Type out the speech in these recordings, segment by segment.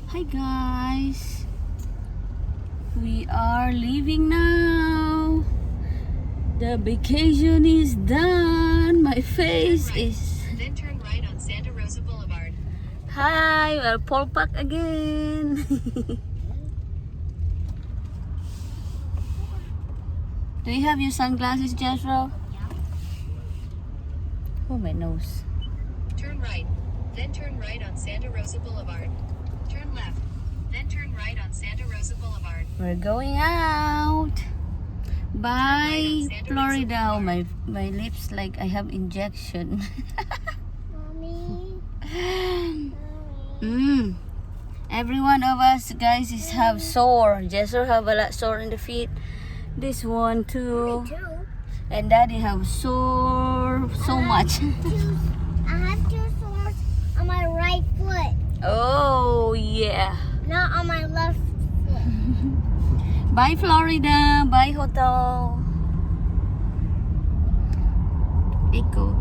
Hi guys, we are leaving now. The vacation is done. My face is. Then turn right on Santa Rosa Boulevard. Hi, we're Paul Park again. Do you have your sunglasses, Jethro? Oh, my nose. Turn right. Then turn right on Santa Rosa Boulevard. Turn left. Then turn right on Santa Rosa Boulevard. We're going out. Bye, Santa Rosa Florida. Oh, Boulevard. my lips like I have injection. Mommy. Every one of us guys is have sore. Jessor have a lot sore in the feet. This one too. Me too. And Daddy have sore so much. I have two sores on my right foot, Oh yeah. not on my left foot. Bye Florida. Bye hotel. Echo.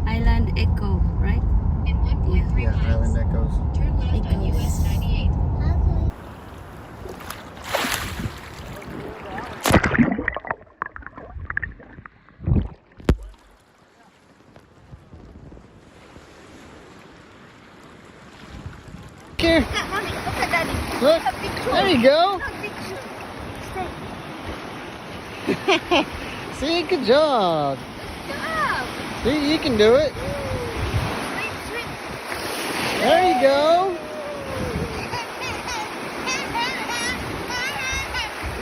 Island Echo, right? In 1.3 Yeah, miles, Island Echoes. turn left on Echoes. US 98. Okay. Here, Mommy, look at Daddy. look. There you go. See, good job. See, you can do it. There you go.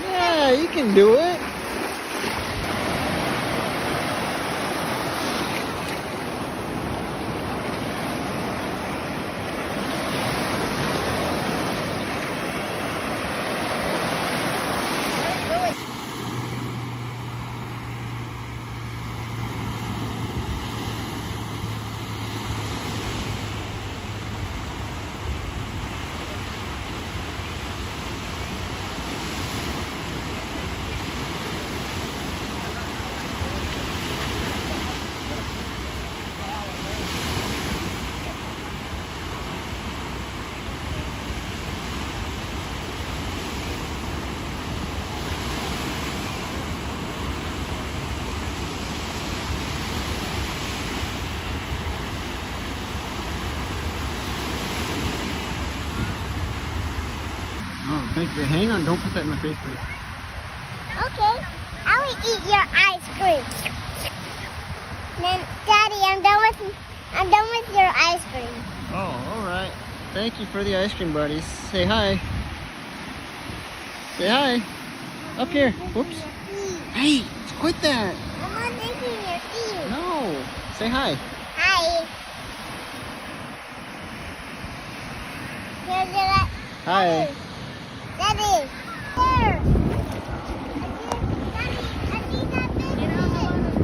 Yeah, you can do it. Oh, thank you. Hang on, don't put that in my face, please. Okay, I will eat your ice cream. Then, Daddy, I'm done with your ice cream. Oh, all right. Thank you for the ice cream, buddies. Say hi. Say hi. Up here. Whoops. Hey, quit that. I'm not licking your ear. No. Say hi. Hi. Here's your Hi. Daddy. Here. Daddy, I see that big fish.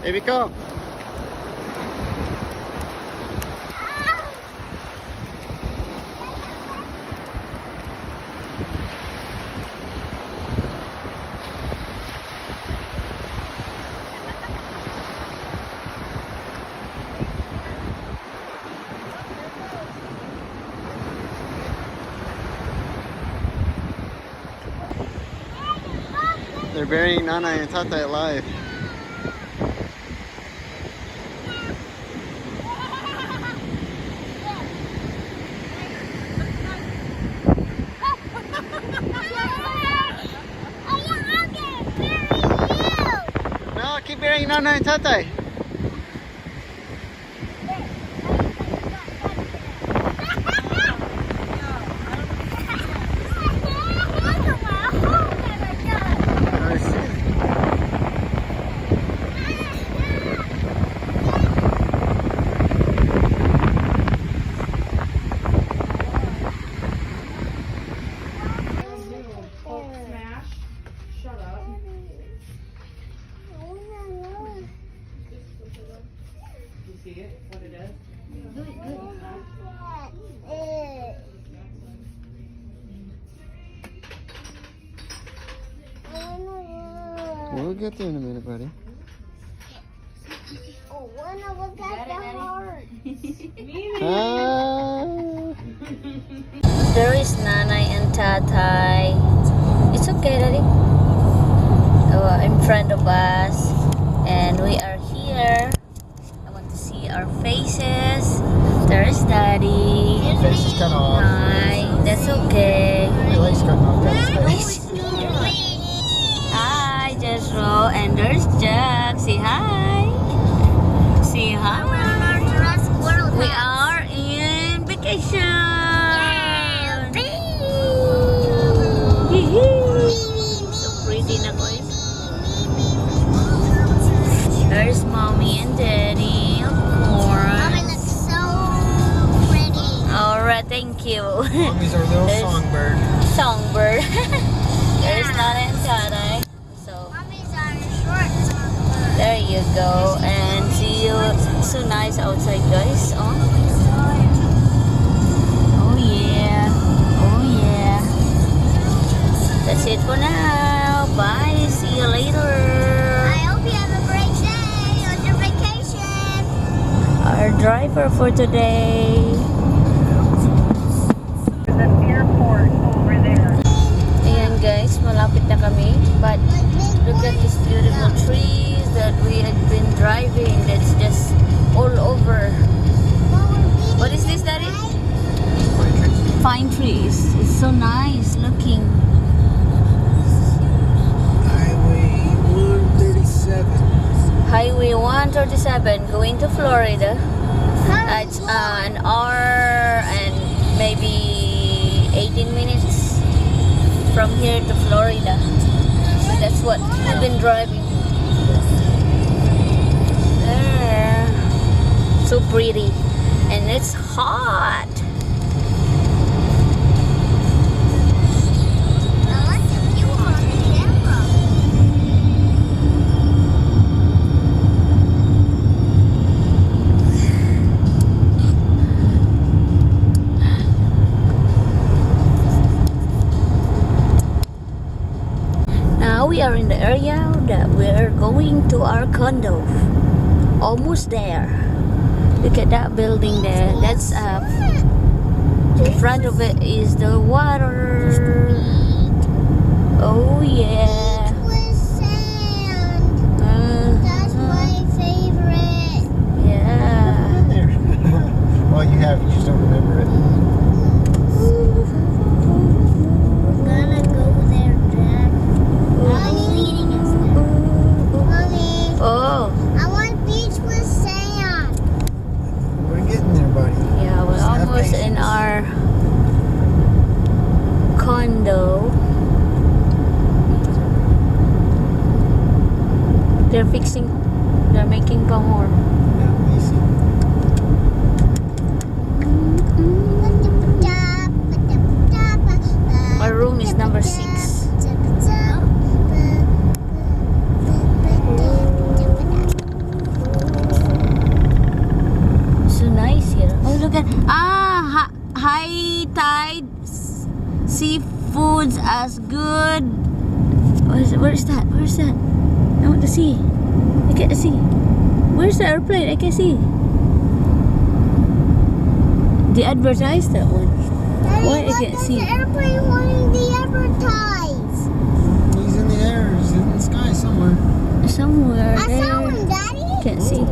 Here we go. They're burying Nana and Tata alive. No, keep burying Nana and Tata. We'll get there in a minute, buddy. Oh, wanna look at the heart. Ah. There is Nanay and Tatay. It's okay, Daddy. In front of us, and we are here. I want to see our faces. There is Daddy. Face is cut off. Hi, that's okay. Your leg's cut off. That's face. Hi, Jethro, and there's Jack. Say hi. Say hi. We are in vacation. So pretty na, guys. There's Mommy and Daddy, of course. Mommy looks so pretty. Alright, thank you. Mommy's our little There's- songbird. Songbird. There's Nana and Tatay. So Mommy's our short songbird. there you go, and see you. So nice outside, guys. Oh yeah, oh yeah. That's it for now. Bye. See you later. I hope you have a great day on your vacation. Our driver for today. Ayan guys, malapit na kami. But look at these beautiful trees that we had been driving. That's just all over. What is this, Daddy? Pine trees. It's so nice looking. Highway 137. Highway 137 going to Florida. It's an hour and maybe 18 minutes from here to Florida. So that's what we've been driving. There. So pretty. And it's hot. I like the view on the camera. Now we are in the area that we're going to our condo. Almost there. Look at that building there. That's in front of it is the water. Oh yeah. With sand. That's my favorite. Yeah. There. Well, you have, you just don't remember it. We're gonna go there, Jack. Mommy's leading us there. Mommy, Oh, I want beach with sand. We're getting there, buddy. yeah, we're Just have almost in patience. our condo. They're making kahor. Yeah, Macy. Our room is number 6. high tide seafoods as good. Where is that? Where is that? I want to see. I can't see. Where's the airplane? I can see. They advertised that one. Daddy, Why I what can't does see? the airplane wanting the advertise? He's in the air. He's in the sky somewhere. Somewhere I there. saw him, Daddy. Can't see.